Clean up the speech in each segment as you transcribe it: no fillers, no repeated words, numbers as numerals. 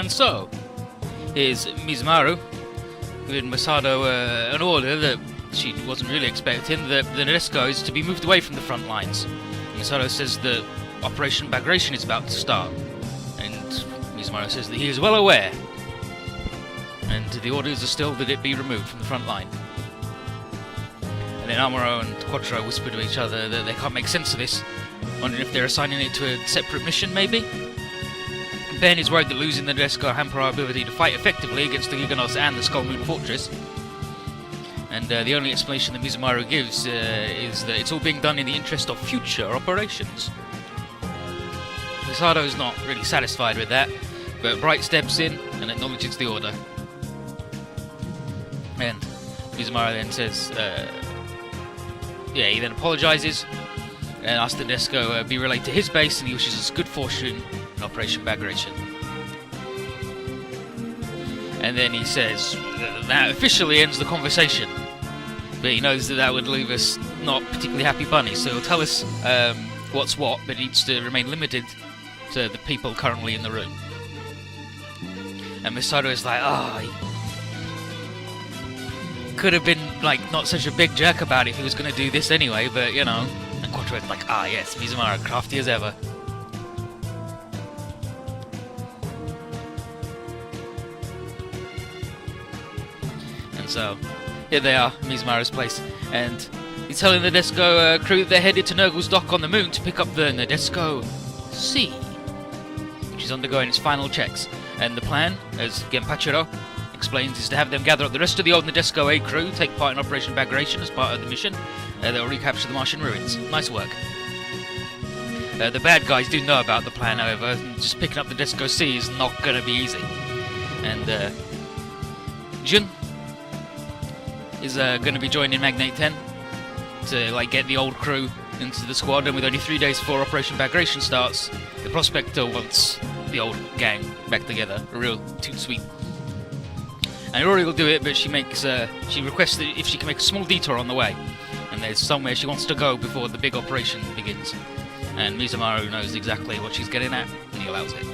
And so, here's Mizumaru giving Masato an order that she wasn't really expecting, that the Nadeshiko is to be moved away from the front lines. Masato says that Operation Bagration is about to start, and Mizumaru says that he is well aware, and the orders are still that it be removed from the front line. And then Amuro and Quattro whisper to each other that they can't make sense of this, wondering if they're assigning it to a separate mission, maybe? Ben is worried that losing the Nadeshiko will hamper our ability to fight effectively against the Giganos and the Skull Moon Fortress. And the only explanation that Mizumaru gives is that it's all being done in the interest of future operations. Misato is not really satisfied with that, but Bright steps in and acknowledges the order. And Mizumaru then says, he then apologises and asks the Nadeshiko be relayed to his base, and he wishes us good fortune in Operation Bagration. And then he says that officially ends the conversation, but he knows that that would leave us not particularly happy bunnies, so he'll tell us what's what, but it needs to remain limited to the people currently in the room. And Misato is like, he could have been like not such a big jerk about it if he was going to do this anyway, but you know. And Quattro is like, yes, Mizumaru, crafty as ever. And so, here they are, Mizumaru's place, and he's telling the Nadeshiko crew that they're headed to Nurgle's dock on the moon to pick up the Nadeshiko C, which is undergoing its final checks. And the plan, as Genpachiro explains, is to have them gather up the rest of the old Nadeshiko A crew, take part in Operation Bagration as part of the mission. They'll recapture the Martian ruins. Nice work. The bad guys do know about the plan, however. Just picking up the Nadeshiko C is not going to be easy. And Jun is going to be joining Magnate 10 to get the old crew into the squad, and with only 3 days before Operation Bagration starts, the Prospector wants the old gang back together. A real toot sweet. And Rory will do it, but she requests that if she can make a small detour on the way, and there's somewhere she wants to go before the big operation begins. And Mizumaru knows exactly what she's getting at, and he allows it.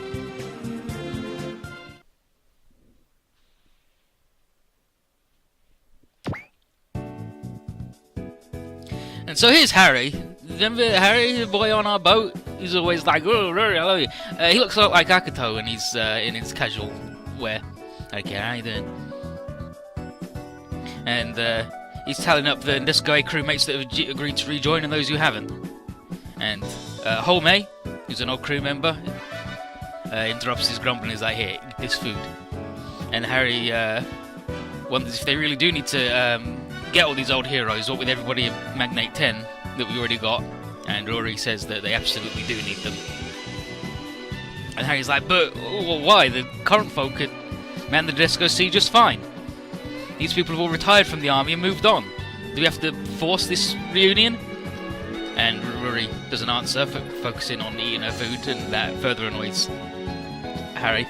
And so here's Harry. Remember Harry, the boy on our boat? He's always like, oh, Rory, I love you. He looks a lot like Akuto, and he's in his casual wear. Okay, how you doing? And he's tallying up the Nadeshiko crewmates that have agreed to rejoin and those who haven't. And Homei, who's an old crew member, interrupts his grumbling. He's like, here, eat this food. And Harry wonders if they really do need to get all these old heroes, what with everybody in Magnate 10 that we already got. And Rory says that they absolutely do need them. And Harry's like, but why? The current folk could man the Nadeshiko C just fine. These people have all retired from the army and moved on. Do we have to force this reunion? And Rory doesn't answer, focusing on eating her food, and that further annoys Harry.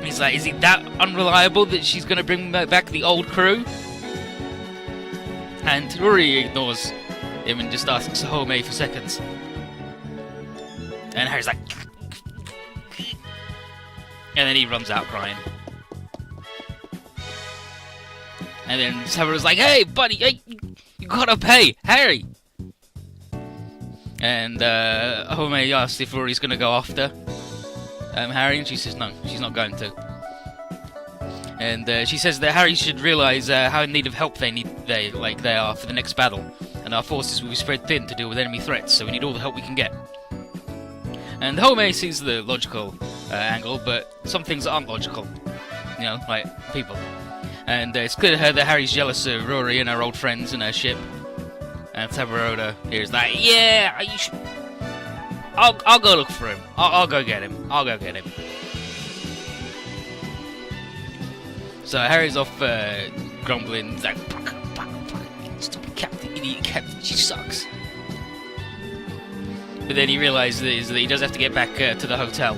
He's like, is he that unreliable that she's going to bring back the old crew? And Rory ignores him and just asks Homei for seconds. And Harry's like... And then he runs out crying. And then Saburo's like, hey, buddy, hey, you gotta pay, Harry! And Homei asks if Rory's gonna go after Harry, and she says no, she's not going to. And she says that Harry should realise how in need of help they are for the next battle, and our forces will be spread thin to deal with enemy threats, so we need all the help we can get. And Homei sees the logical angle, but some things aren't logical, you know, like people. And it's clear to her that Harry's jealous of Rory and her old friends and her ship. And Tabaroda here is like, yeah, you should... I'll go look for him. I'll go get him. I'll go get him. So Harry's off grumbling. He's like, stupid captain, idiot captain, she sucks. But then he realises that he does have to get back to the hotel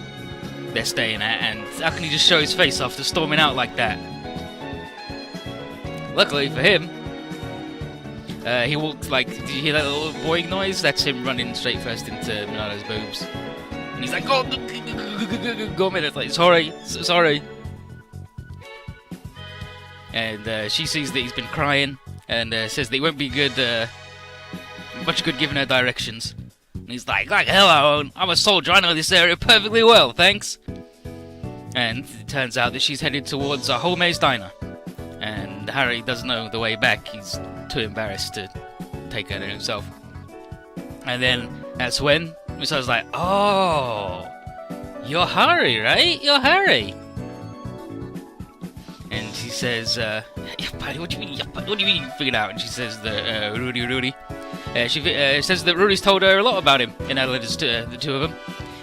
they're staying at, and how can he just show his face after storming out like that? Luckily for him, he walked like, did you hear that little boing noise? That's him running straight first into Minato's boobs. And he's like, go a minute, like, sorry. And she sees that he's been crying, and says that he won't be much good giving her directions. And he's like hello, I'm a soldier, I know this area perfectly well, thanks. And it turns out that she's headed towards Holmei's diner. And Harry doesn't know the way back, he's too embarrassed to take her there himself. And then that's when Misao's like, oh, you're Harry, right? You're Harry. And she says, what do you mean you figured out? And she says that Rudy. She says that Rudy's told her a lot about him in her letters to the two of them.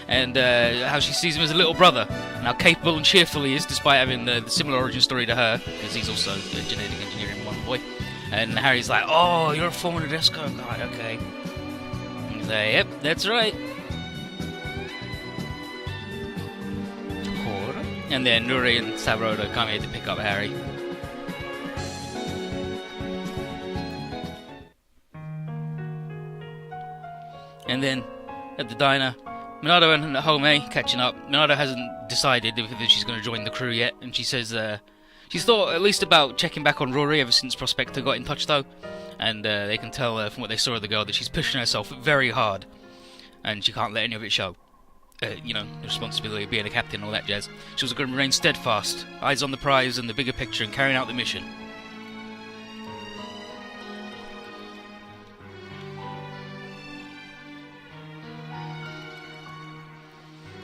And how she sees him as a little brother. And how capable and cheerful he is, despite having the similar origin story to her. Because he's also a genetic engineering one boy. And Harry's like, oh, you're a former Nadesco guy, okay. And he's like, yep, that's right. And then Nuri and Saburo come here to pick up Harry. And then, at the diner, Minato and Homei catching up. Minato hasn't decided whether she's going to join the crew yet, and she says she's thought at least about checking back on Rory ever since Prospector got in touch though. And they can tell from what they saw of the girl that she's pushing herself very hard, and she can't let any of it show. The responsibility of being a captain and all that jazz. She was going to remain steadfast, eyes on the prize and the bigger picture, and carrying out the mission.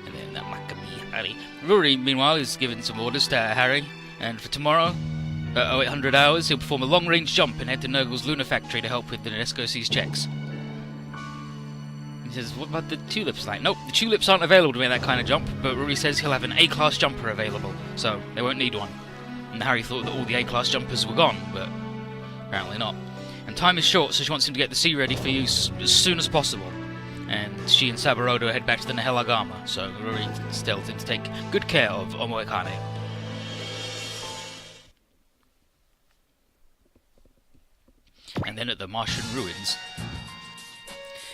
And then that Makami Harry. Rory, meanwhile, is giving some orders to Harry, and for tomorrow, at 0800 hours, he'll perform a long-range jump and head to Nurgle's lunar factory to help with the Nadesco C's checks. He says, what about the tulips? Like, nope, the tulips aren't available to make that kind of jump, but Rory says he'll have an A-class jumper available, so they won't need one. And Harry thought that all the A-class jumpers were gone, but apparently not. And time is short, so she wants him to get the sea ready for use as soon as possible. And she and Saburodo head back to the Nahelagama, so Rory tells him to take good care of Omoekane. And then at the Martian ruins,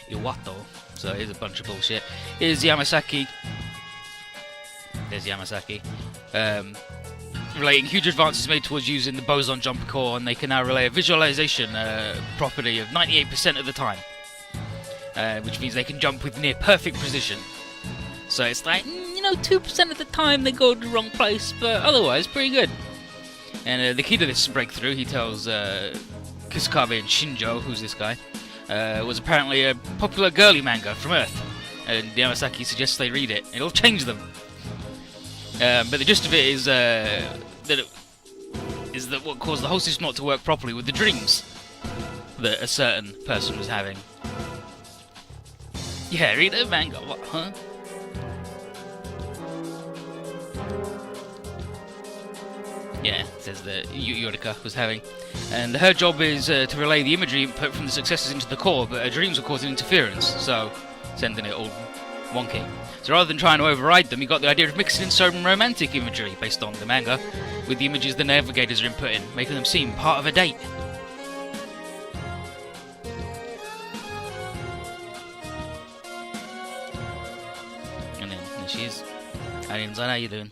Iwato. So here's a bunch of bullshit. Here's Yamasaki. There's Yamasaki. Relating huge advances made towards using the boson jumper core, and they can now relay a visualization property of 98% of the time. Which means they can jump with near perfect precision. So it's like, 2% of the time they go to the wrong place, but otherwise pretty good. And the key to this breakthrough, he tells Kusakabe and Shinjo, who's this guy, was apparently a popular girly manga from Earth, and Yamasaki suggests they read it. It'll change them. But the gist of it is that what caused the whole system not to work properly were the dreams that a certain person was having. Yeah, read the manga. What? Huh? Yeah, it says that Yorika was having. And her job is to relay the imagery input from the successors into the core, but her dreams were causing interference, so sending it all wonky. So rather than trying to override them, he got the idea of mixing in some romantic imagery, based on the manga, with the images the navigators are inputting, making them seem part of a date. And then there she is. Hi, how you doing?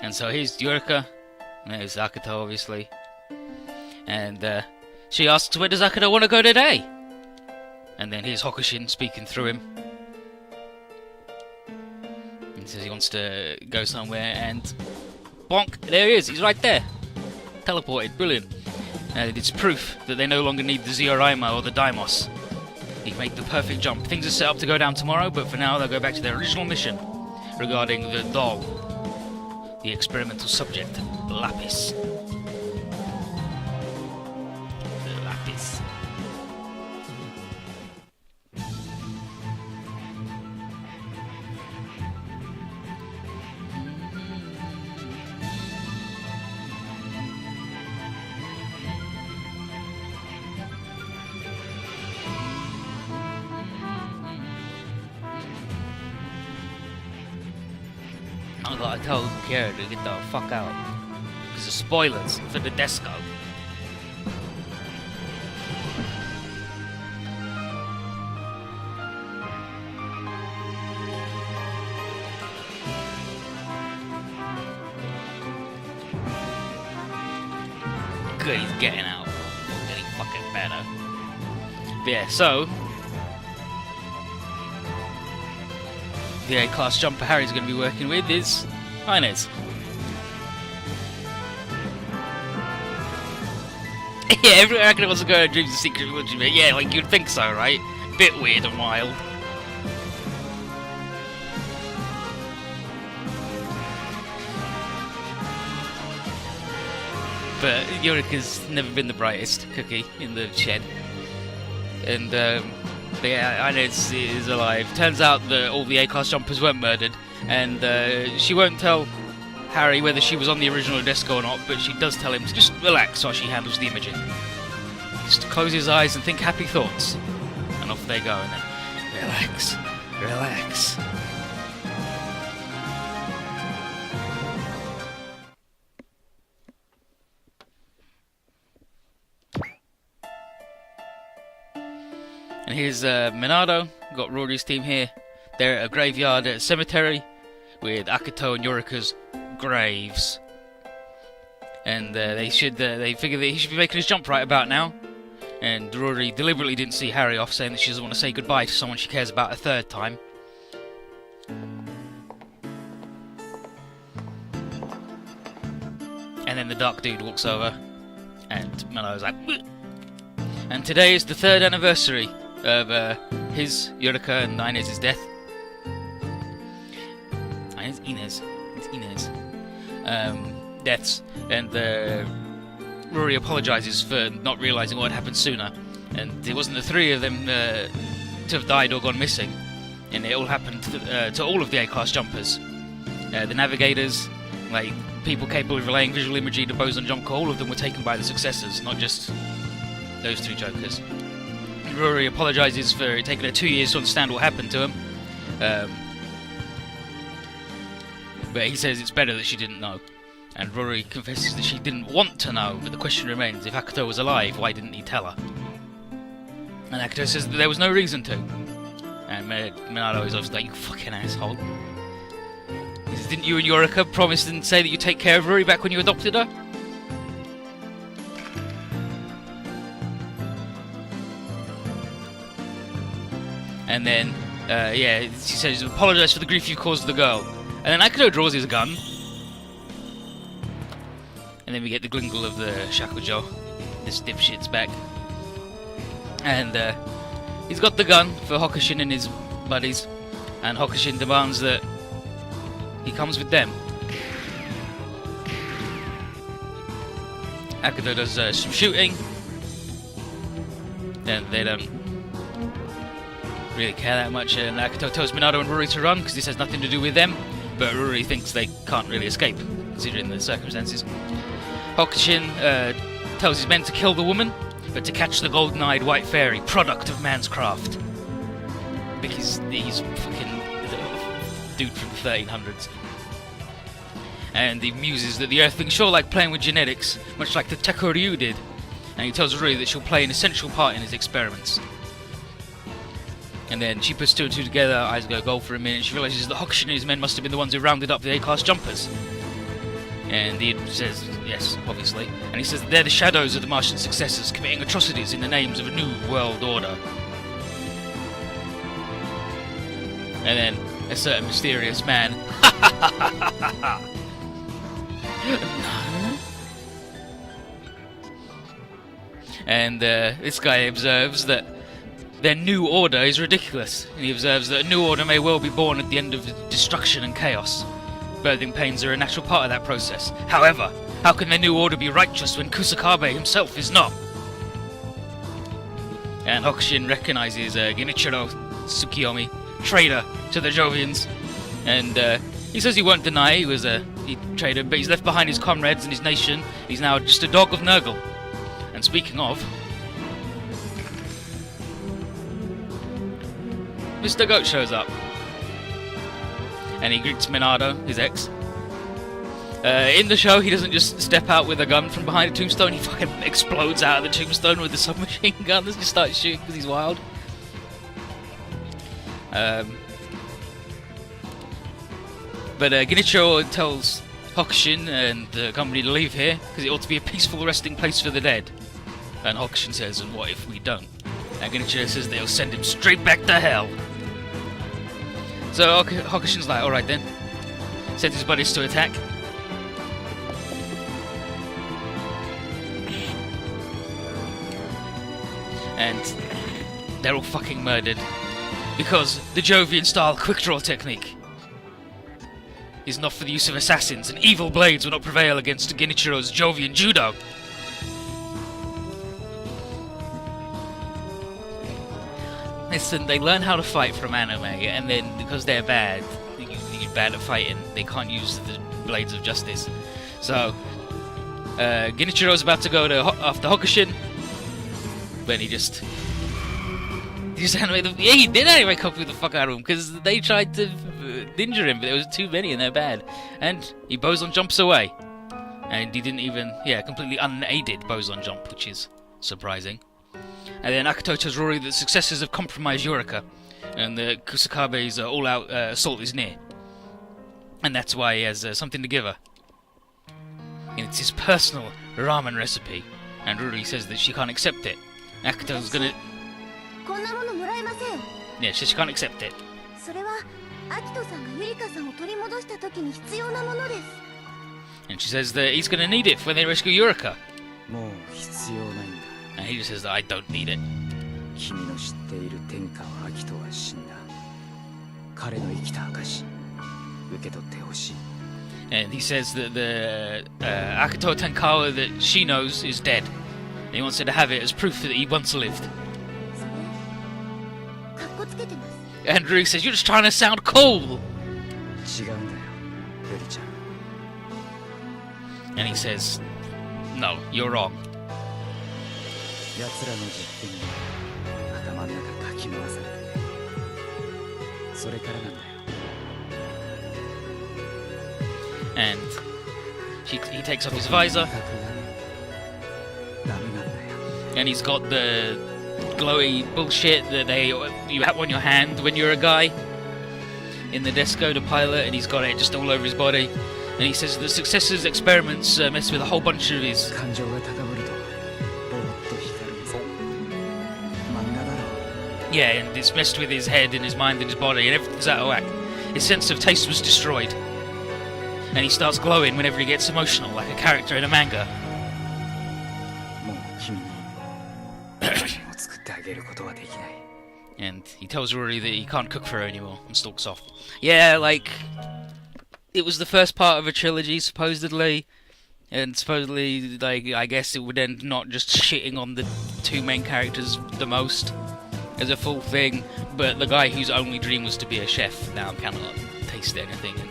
And so here's Yorika, and there's Akuto, obviously. And she asks, where does Akuto want to go today? And then here's Hokushin speaking through him. He says he wants to go somewhere, and bonk, there he is, he's right there. Teleported, brilliant. It's proof that they no longer need the Zioraima or the Daimos. He can make the perfect jump. Things are set up to go down tomorrow, but for now they'll go back to their original mission regarding the doll. The experimental subject, Lapis. The Lapis. I gotta tell Kara to get the fuck out. Because of spoilers for the Desco. good, he's getting out. Getting fucking better. But yeah, so the A-class jumper Harry's going to be working with is Inez. Yeah, everyone reckon wants to go to Dreams of Secret Religion, but yeah, like you'd think so, right? Bit weird and wild. But Eureka's never been the brightest cookie in the shed. And but yeah, Inez is alive. Turns out that all the A-class jumpers weren't murdered, and she won't tell Harry whether she was on the original disco or not, but she does tell him to just relax while she handles the imaging. Just close his eyes and think happy thoughts. And off they go, and then relax, relax. And here's Minado, got Rory's team here. They're at a graveyard at a cemetery with Akito and Yorika's graves. And they figure that he should be making his jump right about now. And Rory deliberately didn't see Harry off, saying that she doesn't want to say goodbye to someone she cares about a third time. And then the dark dude walks over, and Minado's like, bleh. And today is the 3rd anniversary of his, Eureka, and Inez's death. Inez. It's Inez. Deaths. And Rory apologises for not realising what had happened sooner. And it wasn't the three of them to have died or gone missing. And it all happened to all of the A-class jumpers. The navigators, like people capable of relaying visual imagery to Boson Jump Core, all of them were taken by the successors, not just those two jokers. Rory apologises for it taking her 2 years to understand what happened to him. But he says it's better that she didn't know. And Rory confesses that she didn't want to know, but the question remains, if Akito was alive, why didn't he tell her? And Akito says that there was no reason to. And Minado is obviously like, you fucking asshole. He says, didn't you and Eureka promise and say that you'd take care of Rory back when you adopted her? And then, yeah, she says, apologise for the grief you caused the girl. And then Akito draws his gun. And then we get the glingle of the Shakujo. This dipshit's back. And he's got the gun for Hokushin and his buddies. And Hokushin demands that he comes with them. Akito does some shooting. And they don't really care that much. And Akito tells Minado and Rory to run because this has nothing to do with them. But Rory thinks they can't really escape, considering the circumstances. Hokushin tells his men to kill the woman, but to catch the golden-eyed white fairy, product of man's craft. Because he's fucking dude from the 1300s. And he muses that the Earthlings sure like playing with genetics, much like the Tekoryu did. And he tells Rory that she'll play an essential part in his experiments. And then she puts two and two together, eyes go gold for a minute, and she realises that Hokushin and his men must have been the ones who rounded up the A-class jumpers. And he says, yes, obviously. And he says that they're the shadows of the Martian successors, committing atrocities in the names of a new world order. And then a certain mysterious man. And this guy observes that their new order is ridiculous. And he observes that a new order may well be born at the end of destruction and chaos. Birthing pains are a natural part of that process. However, how can their new order be righteous when Kusakabe himself is not? And Hokushin recognizes Genichiro Tsukiyomi, traitor to the Jovians. And he says he won't deny he was a traitor, but he's left behind his comrades and his nation. He's now just a dog of Nurgle. And speaking of, Mr. Goat shows up. And he greets Minado, his ex. In the show, he doesn't just step out with a gun from behind a tombstone, he fucking explodes out of the tombstone with a submachine gun and just starts shooting because he's wild. But Genichiro tells Hokushin and the company to leave here, because it ought to be a peaceful resting place for the dead. And Hokushin says, and what if we don't? And Genichiro says they'll send him straight back to hell. So Hokushin's like, alright then. Sends his buddies to attack. And they're all fucking murdered. Because the Jovian style quick draw technique is not for the use of assassins, and evil blades will not prevail against Genichiro's Jovian judo. Listen, they learn how to fight from anime, and then because they're bad, you're bad at fighting, they can't use the blades of justice. So, Genichiro's about to go after Hokushin, but he just animated. Yeah, he did anime copy the fuck out of him because they tried to ninja him, but there was too many and they're bad. And he boson jumps away, and he didn't even, completely unaided boson jump, which is surprising. And then Akito tells Rory that the successors have compromised Yurika, and the Kusakabe's all-out assault is near, and that's why he has something to give her. And it's his personal ramen recipe, and Rory says that she can't accept it. Akito's gonna... Yeah, she can't accept it. And she says that he's gonna need it when they rescue Yurika. And he just says that I don't need it. And he says that the Akito Tenkawa that she knows is dead. And he wants her to have it as proof that he once lived. And Rui says, you're just trying to sound cool! And he says, no, you're wrong. And he takes off his visor, and he's got the glowy bullshit that you have on your hand when you're a guy in the Desco, the pilot, and he's got it just all over his body. And he says the successors' experiments mess with a whole bunch of his... Yeah, and it's messed with his head and his mind and his body, and everything's out of whack. His sense of taste was destroyed. And he starts glowing whenever he gets emotional, like a character in a manga. And he tells Rory that he can't cook for her anymore and stalks off. Yeah, like... It was the first part of a trilogy, supposedly. And supposedly, like, I guess it would end not just shitting on the two main characters the most as a full thing, but the guy whose only dream was to be a chef now cannot taste anything, and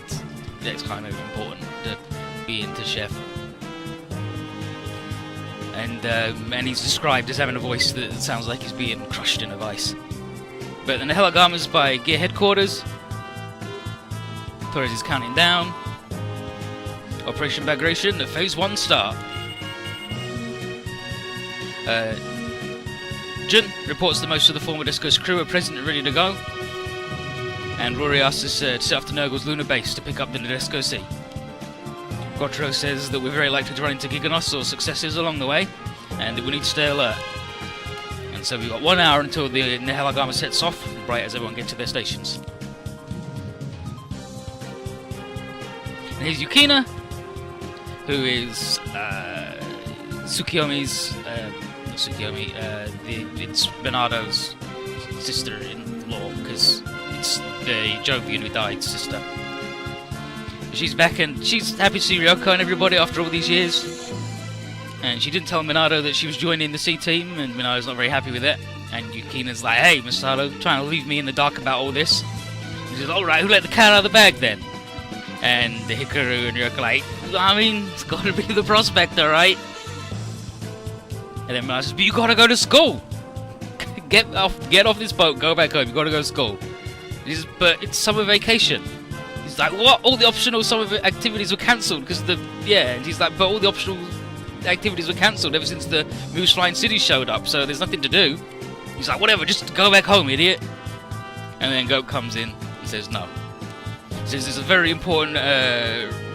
that's kind of important to be into chef. And he's described as having a voice that sounds like he's being crushed in a vice. But then the Helagama's by Gear Headquarters. Torres is counting down. Operation Bagration, the Phase 1 start. Jun reports that most of the former Disco's crew are present and ready to go. And Rory asks us to set off to Nurgle's lunar base to pick up the Nadesco Sea. Quattro says that we're very likely to run into Giganos or successors along the way, and that we need to stay alert. And so we've got 1 hour until the Helagama sets off, right as everyone gets to their stations. And here's Yukina, who is Tsukiyomi's, not Tsukiyomi, it's Bernardo's sister-in-law, because it's the Jovian who died sister. She's back and she's happy to see Ryoko and everybody after all these years. And she didn't tell Minato that she was joining the C team, and Minato's not very happy with it. And Yukina's like, hey, Masato, trying to leave me in the dark about all this. He says, alright, who let the cat out of the bag then? And the Hikaru and Ryoko like, I mean, it's gotta be the prospector, right? And then Minato says, but you gotta go to school! Get off this boat, go back home, you gotta go to school. He says, but it's summer vacation. He's like, what? All the optional summer activities were cancelled because and he's like, but all the optional activities were cancelled ever since the Moose Flying City showed up, so there's nothing to do. He's like, whatever, just go back home, idiot. And then Goat comes in and says no. He says there's a very important,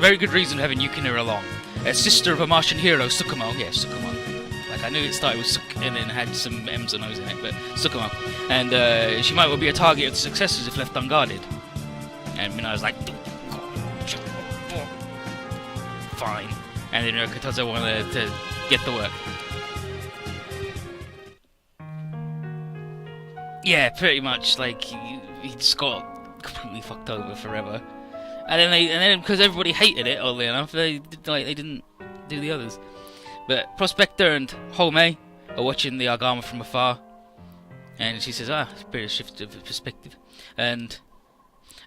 very good reason to have a nuke along. A sister of a Martian hero, Sukumo. Yeah, Sukumo. Like, I knew it started with Suk and then had some M's and O's in it, but Sukumo. And she might well be a target of the successors if left unguarded. And I was like, fine. And then Katazo wanted to get the work. Yeah, pretty much. Like, he just got completely fucked over forever. And then because everybody hated it, oddly enough, they didn't do the others. But Prospector and Home are watching the Argama from afar, and she says, it's a bit of shift of perspective. And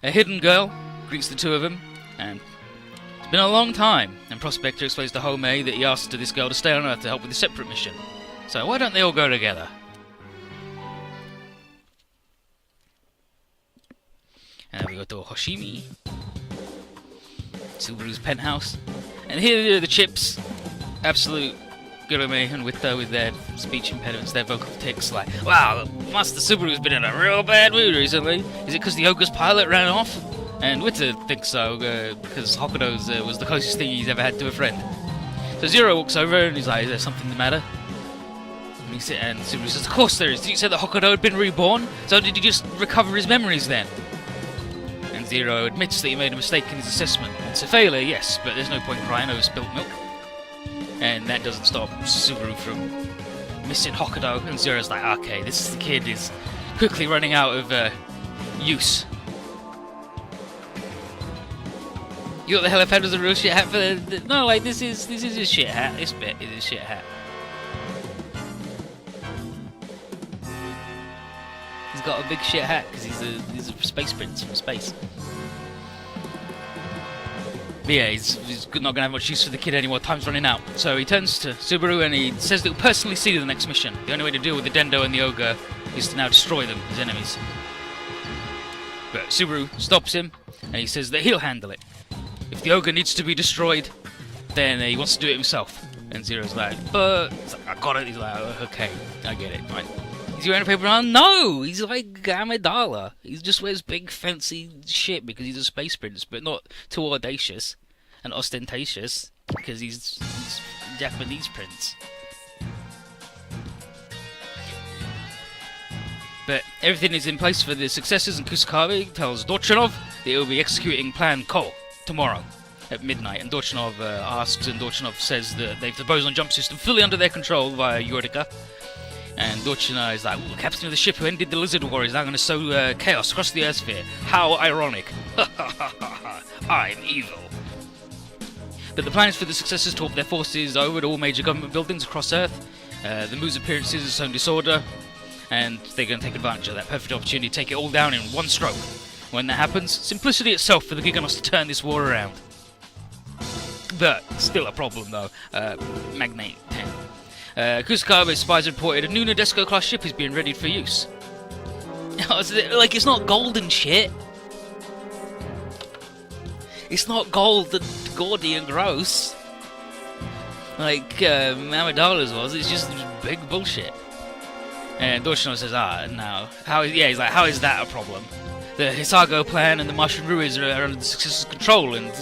a hidden girl greets the two of them, and it's been a long time. And Prospector explains to Home that he asked this girl to stay on Earth to help with a separate mission. So why don't they all go together? And we go to Hoshimi, Subaru's penthouse, and here are the Chips, absolute Gurame and Witto with their speech impediments, their vocal tics, like, wow, Master Subaru's been in a real bad mood recently. Is it because the Ogre's pilot ran off? And Witto thinks so, because Hokuto's was the closest thing he's ever had to a friend. So Zero walks over and he's like, is there something the matter? And Subaru says, of course there is. Did you say that Hokuto had been reborn? So did you just recover his memories then? And Zero admits that he made a mistake in his assessment. It's a failure, yes, but there's no point crying over spilt milk. And that doesn't stop Subaru from missing Hokuto. And Zero's like, okay, this kid is quickly running out of use. You got the helipad was a real shit hat for the... No, like, this is his shit hat. This bit is his shit hat. He's got a big shit hat because he's a space prince from space. But yeah, he's not going to have much use for the kid anymore. Time's running out. So he turns to Subaru and he says that he'll personally see to the next mission. The only way to deal with the Dendo and the Ogre is to now destroy them, his enemies. But Subaru stops him and he says that he'll handle it. If the Ogre needs to be destroyed, then he wants to do it himself. And Zero's like, but... He's like, I got it. He's like, okay, I get it, fine. Is he wearing a paper round? No! He's like Amidala. He just wears big fancy shit because he's a space prince, but not too audacious and ostentatious because he's a Japanese prince. But everything is in place for the successors, and Kusakabe tells Dorchanov that he'll be executing Plan Ko tomorrow at midnight. And Dorchanov asks, and Dorchanov says that they've the boson jump system fully under their control via Yorika. And Dorchanov is like, the captain of the ship who ended the Lizard War is now going to sow chaos across the Earth sphere. How ironic. I'm evil. But the plan is for the successors to hop their forces over to all major government buildings across Earth. The Moo's appearances are sown disorder, and they're going to take advantage of that perfect opportunity to take it all down in one stroke. When that happens, simplicity itself for the Giganos to turn this war around. But still a problem though. Magnate 10. Kusakabe's spies reported a new Nadesco class ship is being readied for use. Like, it's not gold and shit. It's not gold and gaudy and gross like Amidala's was. It's just big bullshit. And Dorchanov says, no. He's like, how is that a problem? The Hisago plan and the Martian Ruiz are under the successor's control, and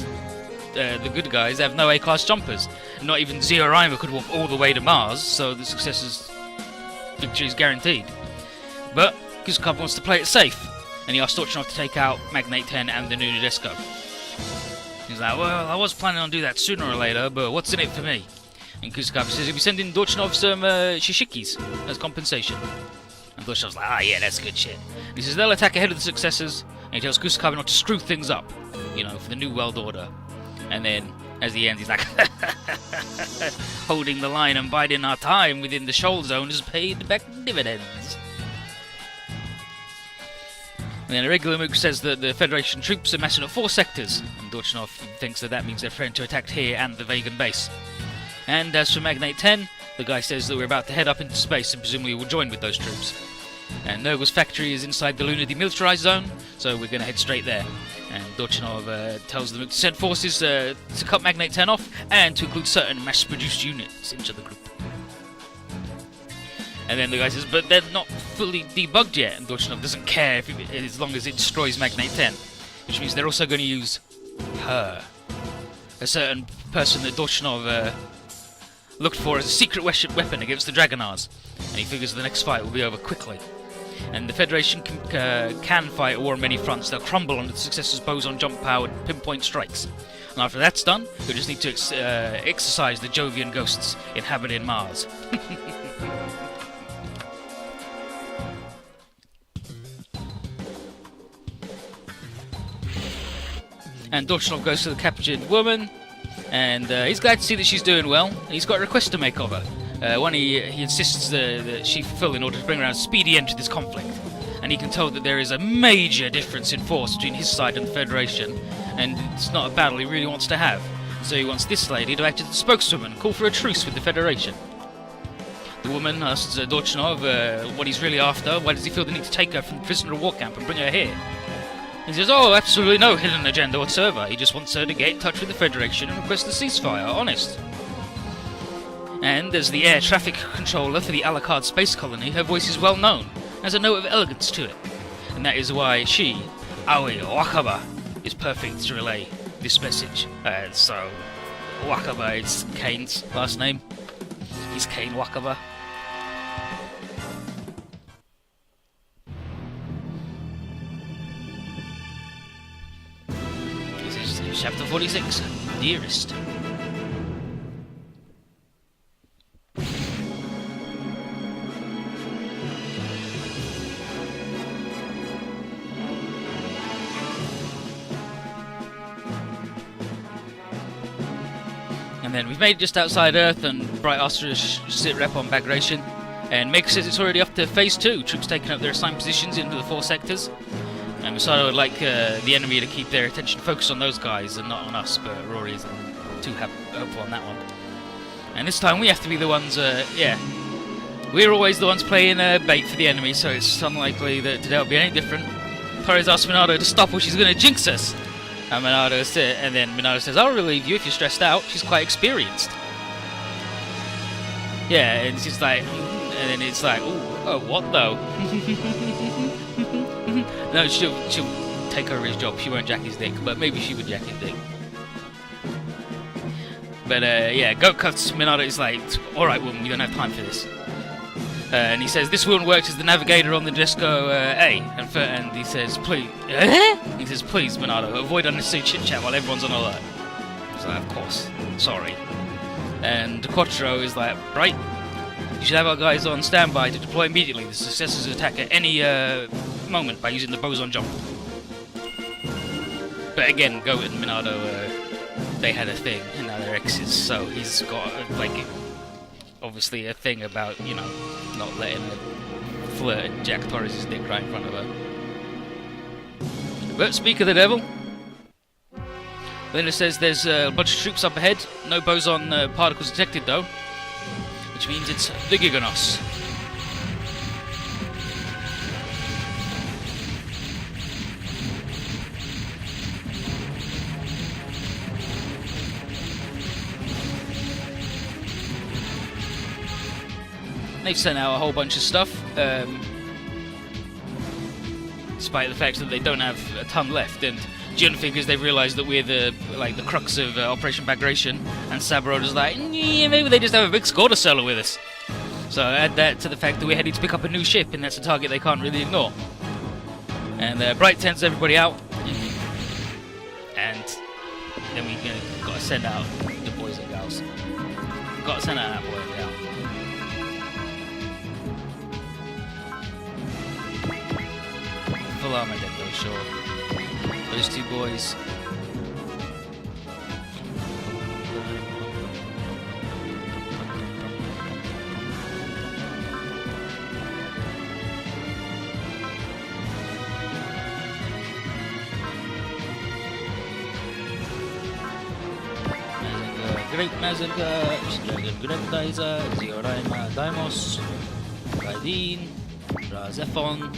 the good guys have no A-class jumpers. Not even Zero could walk all the way to Mars, so the successor's victory is guaranteed. But Kusakabe wants to play it safe, and he asks Dorchanov to take out Magnate 10 and the new Nadesco. He's like, well, I was planning on doing that sooner or later, but what's in it for me? And Kusakabe says he'll be sending Dorchanov some shishikis as compensation. And Dorchanov's like, yeah, that's good shit. And he says they'll attack ahead of the successors, and he tells Kusakabe not to screw things up, for the new world order. And then, as he ends, he's like, holding the line and biding our time within the shoal zone has paid back dividends. And then a regular Mook says that the Federation troops are massing at 4 sectors, and Dorchanov thinks that means they're threatening to attack here and the Vegan base. And as for Magnate 10, the guy says that we're about to head up into space and presumably will join with those troops. And Nurgle's factory is inside the lunar demilitarized zone, so we're going to head straight there. And Dorchanov tells them to send forces to cut Magnate 10 off and to include certain mass-produced units into the group. And then the guy says, but they're not fully debugged yet, and Dorchanov doesn't care as long as it destroys Magnate 10. which means they're also going to use her. A certain person that Dorchnov looked for as a secret weapon against the Dragonars, and he figures the next fight will be over quickly. And the Federation can fight a war on many fronts. They'll crumble under the successor's boson jump-powered pinpoint strikes. And after that's done, we'll just need to exorcise the Jovian ghosts inhabiting Mars. And Dorchnov goes to the captured woman, and he's glad to see that she's doing well. He's got a request to make of her. One he insists that she fulfill in order to bring around a speedy end to this conflict. And he can tell that there is a major difference in force between his side and the Federation, and it's not a battle he really wants to have. So he wants this lady to act as the spokeswoman and call for a truce with the Federation. The woman asks Dorchnov what he's really after. Why does he feel the need to take her from the prisoner of war camp and bring her here? He says, oh, absolutely no hidden agenda whatsoever. He just wants her to get in touch with the Federation and request a ceasefire, honest. And as the air traffic controller for the Alucard space colony, her voice is well known, has a note of elegance to it. And that is why she, Aoi Wakaba, is perfect to relay this message. So, Wakaba is Kane's last name. He's Kane Wakaba. Chapter 46, Dearest. And then we've made it just outside Earth, and Bright asks for a sit rep on Bagration, and Meg says it's already up to Phase 2, troops taking up their assigned positions into the 4 sectors. And Masato would like the enemy to keep their attention focused on those guys and not on us, but Rory isn't too hopeful on that one. And this time we have to be the ones, we're always the ones playing bait for the enemy, so it's unlikely that today will be any different. Torres asks Minato to stop or she's going to jinx us. And then Minato says, I'll relieve you if you're stressed out, she's quite experienced. Yeah, and she's like, and then it's like, oh, what though? No, she'll take over his job. She won't jack his dick, but maybe she would jack his dick. But yeah, Goat cuts Minato is like, alright woman, we don't have time for this. And he says, this woman works as the navigator on the Disco A. And he says, please, he says, please Minato, avoid unnecessary chit-chat while everyone's on alert. He's like, of course, sorry. And Quattro is like, right, you should have our guys on standby to deploy immediately. The successors attack at any moment by using the boson jump. But again, Goat and Minato, they had a thing, and now they're exes, so he's got, like, obviously a thing about, you know, not letting her flirt and Jack Torres' dick right in front of her. But speak of the devil, then it says there's a bunch of troops up ahead, no boson particles detected though, which means it's the Giganos. They've sent out a whole bunch of stuff, despite the fact that they don't have a ton left. And Jun figures they've realised that we're the crux of Operation Bagration, and Sabaroda's like, yeah, maybe they just have a big score to settle with us. So add that to the fact that we're heading to pick up a new ship, and that's a target they can't really ignore. And Bright sends everybody out, and then we gotta send out the boys and girls. Gotta send out that boy and girl. Full armor deck though, sure. Those two boys. Great Mazinga, Dragon Grandizer, Zioraima Daimos, Raideen, Razefon.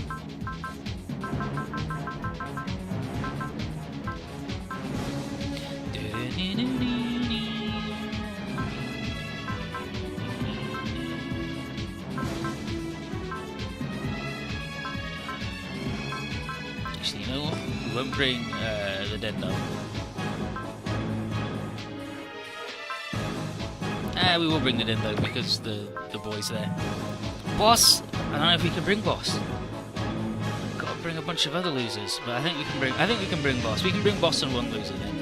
Actually, you know what? We won't bring the dead though. We will bring the dead though because the boy's there. Boss! I don't know if we can bring Boss. Gotta bring a bunch of other losers, but I think we can bring Boss. We can bring Boss and one loser then.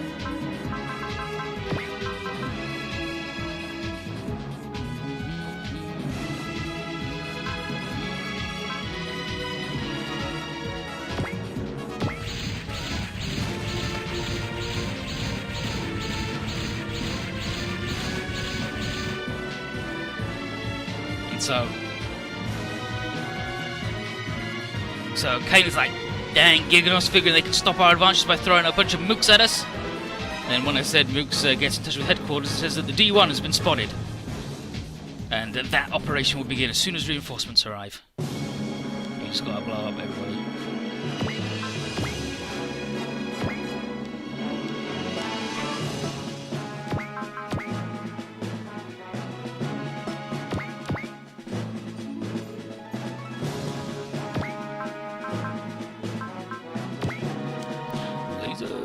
So Kane is like, dang, Giganos, figuring they can stop our advances by throwing a bunch of mooks at us. And when I said mooks gets in touch with headquarters, it says that the D1 has been spotted. And that operation will begin as soon as reinforcements arrive. You just gotta blow up everybody.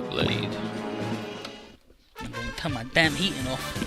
Blade. I'm going to turn my damn heating off.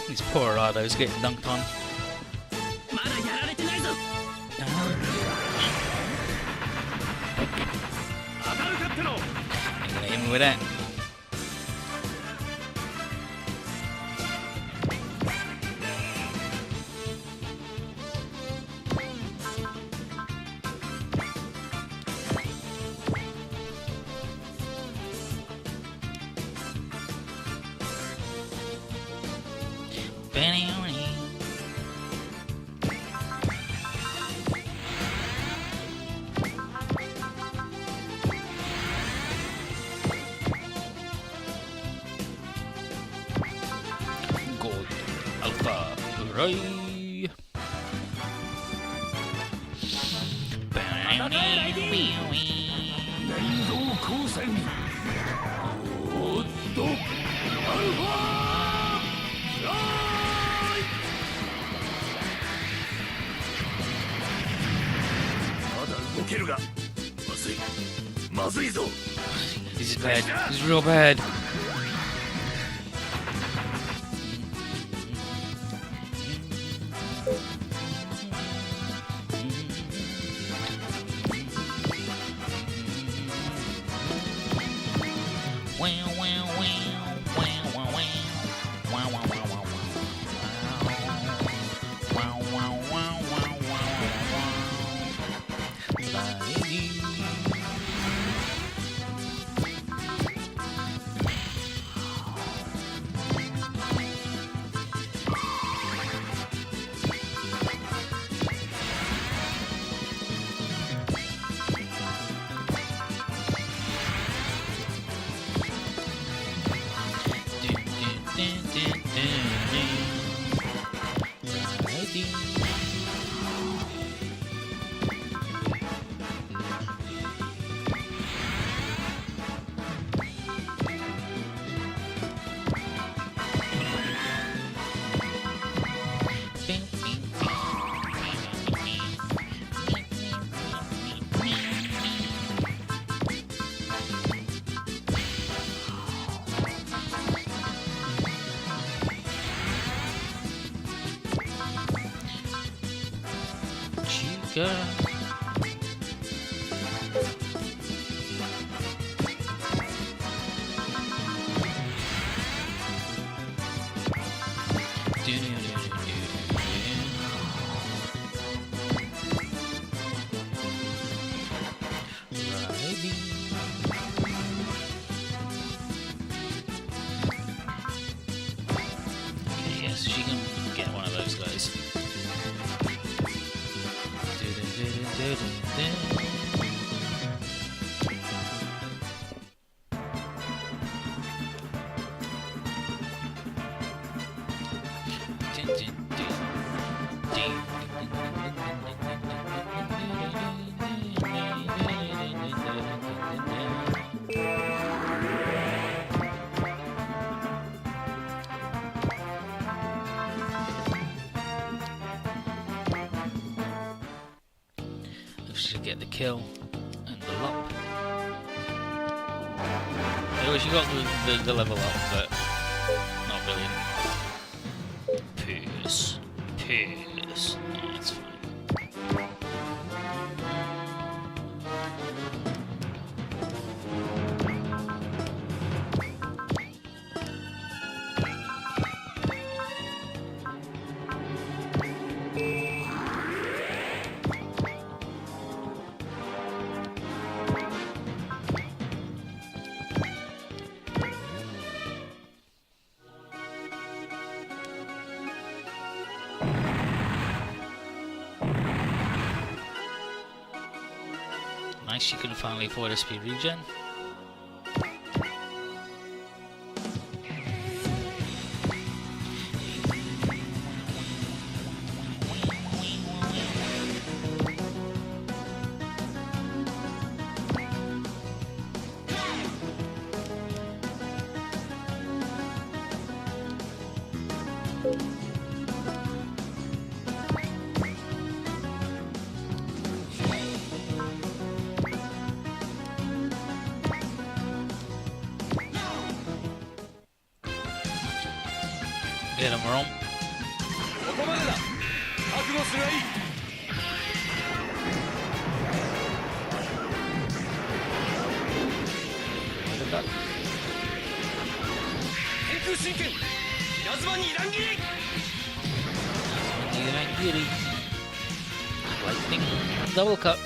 These poor Rados getting dunked on. You're gonna hit me with that. Gold Alpha Ray. This is bad. This is real bad. go. Yes, she can get one of those guys. Should get the kill and the lop. Anyway, she got the level up, but not brilliant. Pierce. Pierce. Yeah, it's fine. Nice, she can finally afford SP regen. Get him wrong. Lightning double cut.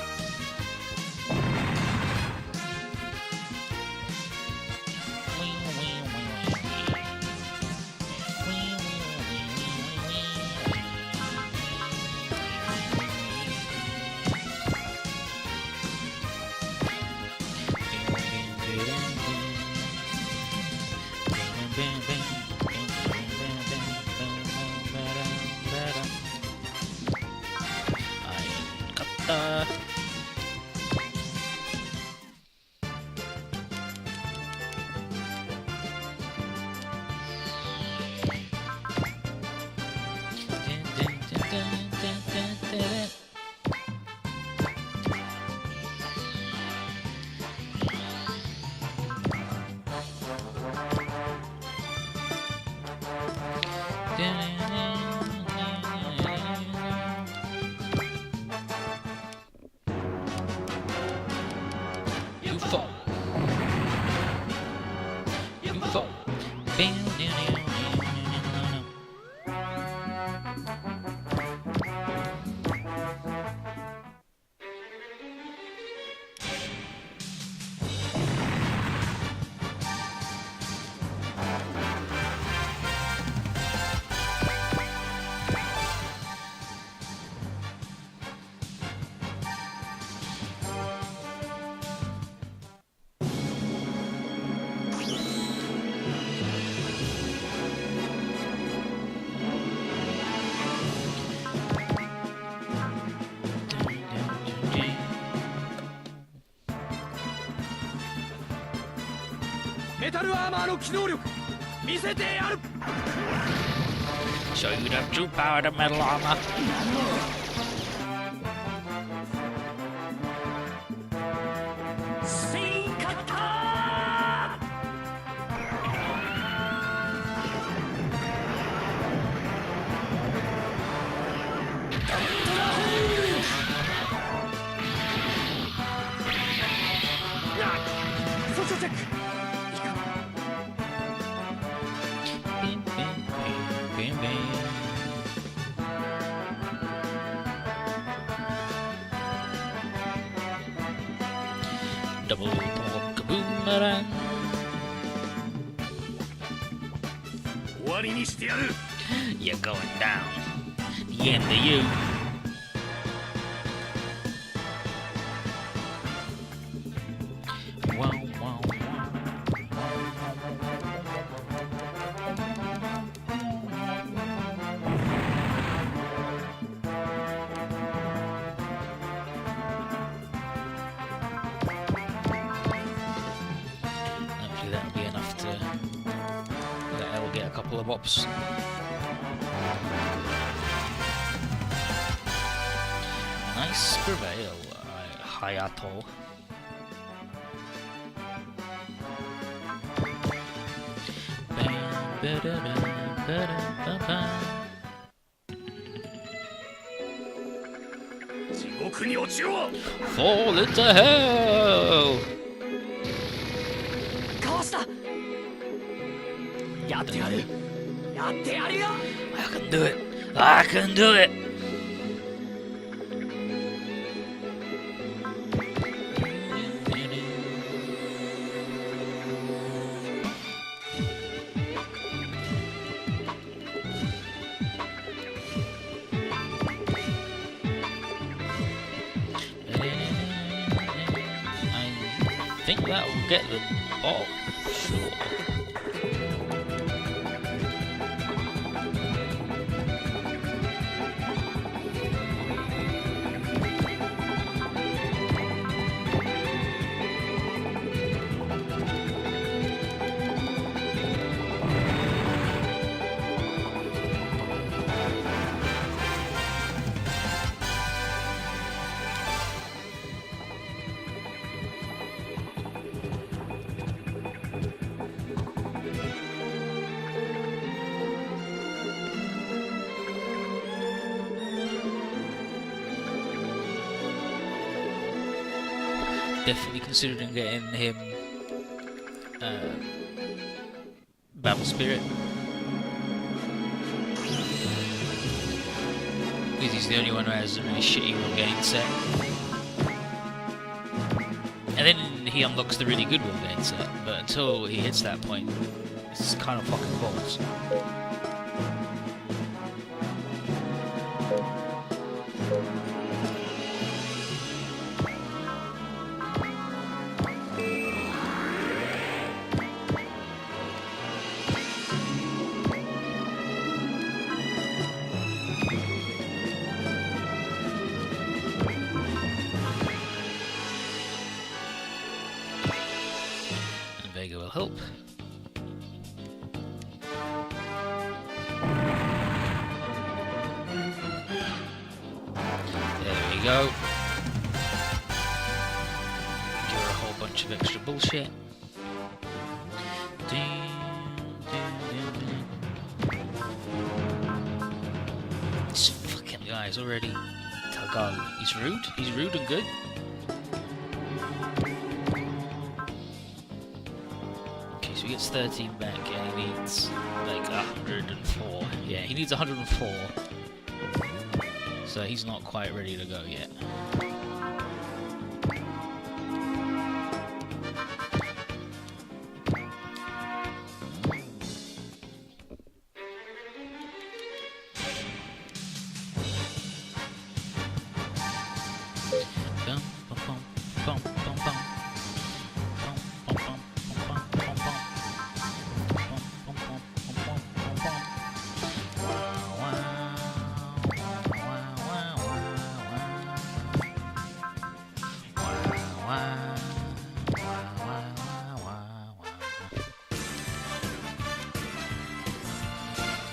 You fall. You fall. Show you the true power of the metal armor. double tomahawk kaboomerang. You're going down. The end of you. Wow, wow, wow. Hopefully that'll be enough to let Elle get a couple of bops. Nice prevail, Hayato. Fall into hell! I can do it! I can do it! I think that will get them off, sure. Definitely considering getting him Battle Spirit, because he's the only one who has a really shitty will gain set, and then he unlocks the really good will gain set, but until he hits that point, it's kind of fucking balls. Vega will help. There we go. Give her a whole bunch of extra bullshit. This fucking guy's already Tagal. He's rude. He's rude and good. He gets 13 back and he needs like 104. Yeah, he needs 104. So he's not quite ready to go yet.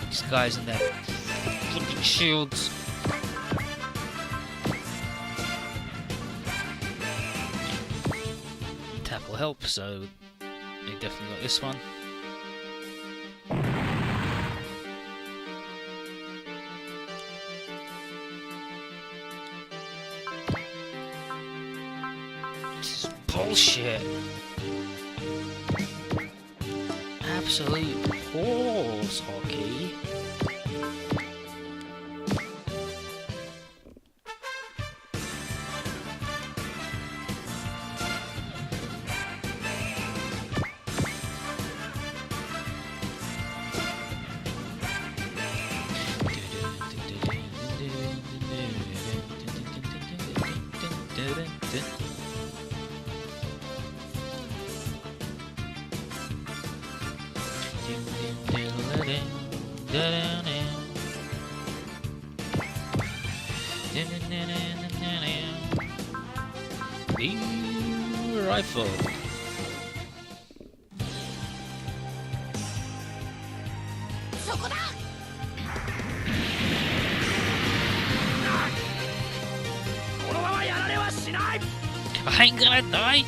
These guys in their flipping shields. Tap will help, so they definitely got this one. This is bullshit. Absolute horse hockey. The rifle. I ain't gonna die.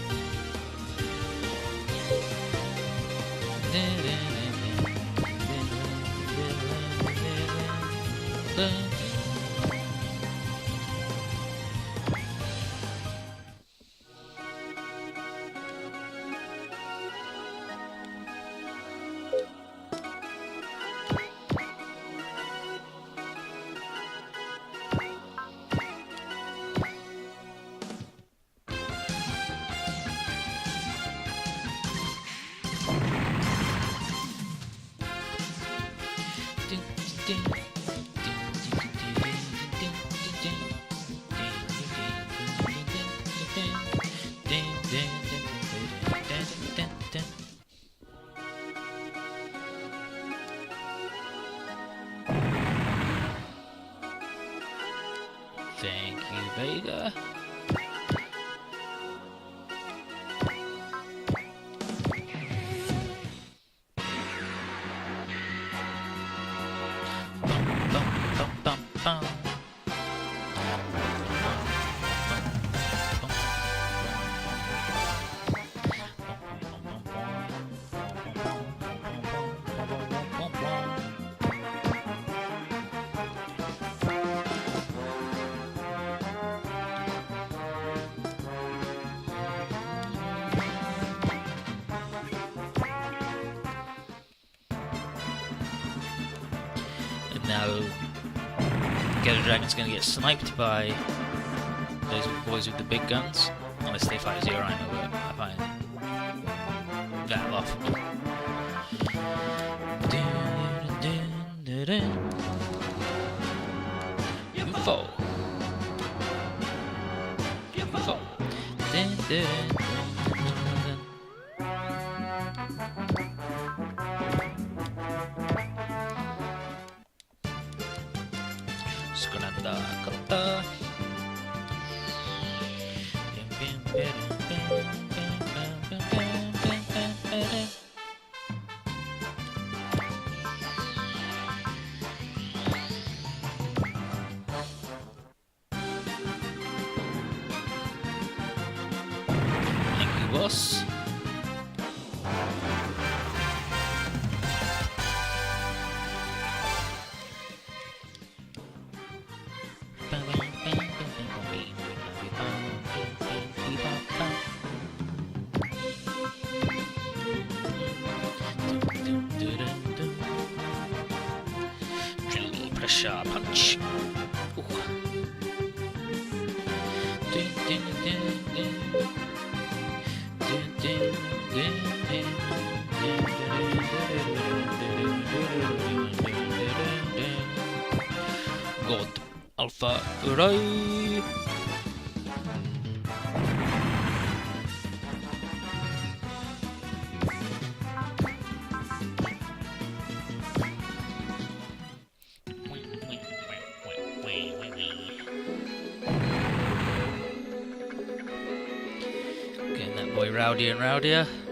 Thank you, Vega. Now, Ghetto Dragon's gonna get sniped by those boys with the big guns, unless they fight Zero Rhino, but I find that laughable. You fall. You fall. Skonanda Kota. Thank you, boss. Pressure punch. Ooh. God Alpha Rai. Getting that boy rowdier and rowdier.